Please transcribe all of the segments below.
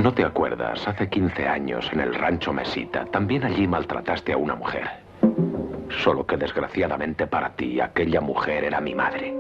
¿No te acuerdas? Hace 15 años en el rancho Mesita, también allí maltrataste a una mujer. Solo que desgraciadamente para ti, aquella mujer era mi madre.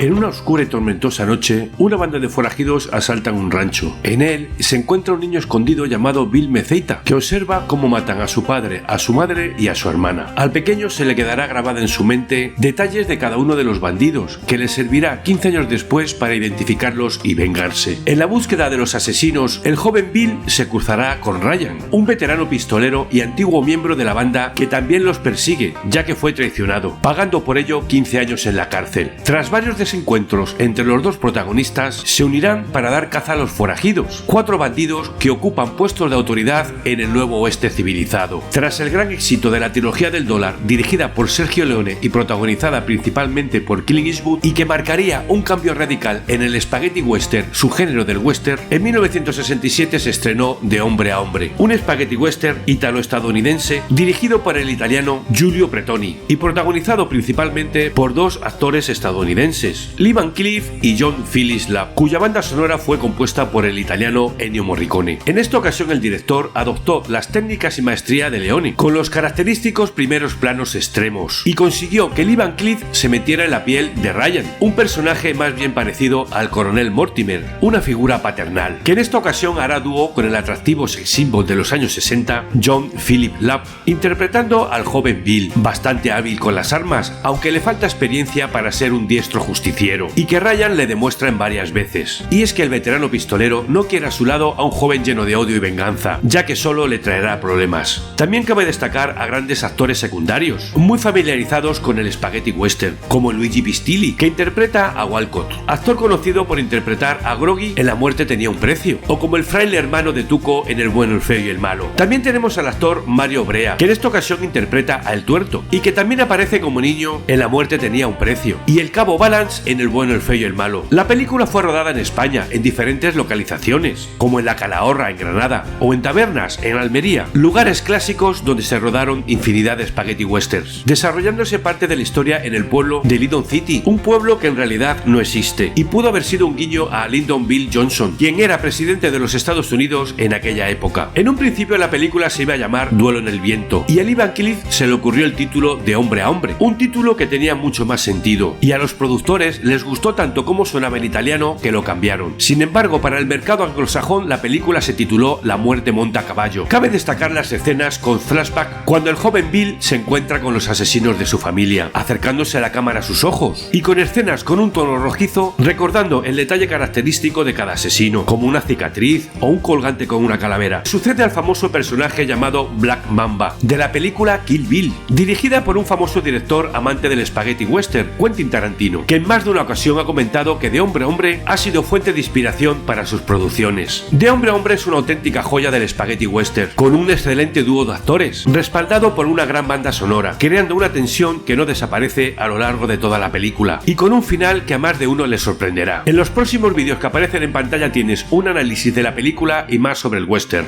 En una oscura y tormentosa noche, una banda de forajidos asaltan un rancho. En él se encuentra un niño escondido llamado Bill Mezeita, que observa cómo matan a su padre, a su madre y a su hermana. Al pequeño se le quedará grabada en su mente detalles de cada uno de los bandidos, que le servirá 15 años después para identificarlos y vengarse. En la búsqueda de los asesinos, el joven Bill se cruzará con Ryan, un veterano pistolero y antiguo miembro de la banda que también los persigue, ya que fue traicionado, pagando por ello 15 años en la cárcel. Tras varios desencuentros entre los dos protagonistas, se unirán para dar caza a los forajidos, 4 bandidos que ocupan puestos de autoridad en el nuevo oeste civilizado. Tras el gran éxito de la trilogía del dólar, dirigida por Sergio Leone y protagonizada principalmente por Clint Eastwood, y que marcaría un cambio radical en el spaghetti western, su género del western, en 1967 se estrenó De hombre a hombre, un spaghetti western italo-estadounidense dirigido por el italiano Giulio Pretoni y protagonizado principalmente por 2 actores estadounidenses, Lee Van Cleef y John Phillips Lapp, cuya banda sonora fue compuesta por el italiano Ennio Morricone. En esta ocasión el director adoptó las técnicas y maestría de Leone, con los característicos primeros planos extremos, y consiguió que Lee Van Cleef se metiera en la piel de Ryan, un personaje más bien parecido al coronel Mortimer, una figura paternal, que en esta ocasión hará dúo con el atractivo sex symbol de los años 60, John Philip Lapp, interpretando al joven Bill, bastante hábil con las armas, aunque le falta experiencia para ser un diestro justiciero, y que Ryan le demuestra en varias veces. Y es que el veterano pistolero no quiere a su lado a un joven lleno de odio y venganza, ya que solo le traerá problemas. También cabe destacar a grandes actores secundarios, muy familiarizados con el spaghetti western, como Luigi Pistilli, que interpreta a Walcott, actor conocido por interpretar a Groggy en La muerte tenía un precio, o como el fraile hermano de Tuco en El bueno, el feo y el malo. También tenemos al actor Mario Brea, que en esta ocasión interpreta a El Tuerto, y que también aparece como niño en La muerte tenía un precio, y el cabo Balance en El bueno, el feo y el malo. La película fue rodada en España, en diferentes localizaciones, como en La Calahorra, en Granada, o en Tabernas, en Almería, lugares clásicos donde se rodaron infinidad de spaghetti westerns, desarrollándose parte de la historia en el pueblo de Lyndon City, un pueblo que en realidad no existe, y pudo haber sido un guiño a Lyndon Bill Johnson, quien era presidente de los Estados Unidos en aquella época. En un principio la película se iba a llamar Duelo en el viento, y a Lee Van Cleef se le ocurrió el título de Hombre a hombre, un título que tenía mucho más sentido, y a los productores les gustó tanto como sonaba en italiano que lo cambiaron. Sin embargo, para el mercado anglosajón la película se tituló La muerte monta a caballo. Cabe destacar las escenas con flashback cuando el joven Bill se encuentra con los asesinos de su familia, acercándose a la cámara a sus ojos, y con escenas con un tono rojizo recordando el detalle característico de cada asesino, como una cicatriz o un colgante con una calavera. Sucede al famoso personaje llamado Black Mamba de la película Kill Bill, dirigida por un famoso director amante del spaghetti western, Quentin Tarantino, que en más de una ocasión ha comentado que De hombre a hombre ha sido fuente de inspiración para sus producciones. De hombre a hombre es una auténtica joya del spaghetti western, con un excelente dúo de actores, respaldado por una gran banda sonora, creando una tensión que no desaparece a lo largo de toda la película, y con un final que a más de uno le sorprenderá. En los próximos vídeos que aparecen en pantalla tienes un análisis de la película y más sobre el western.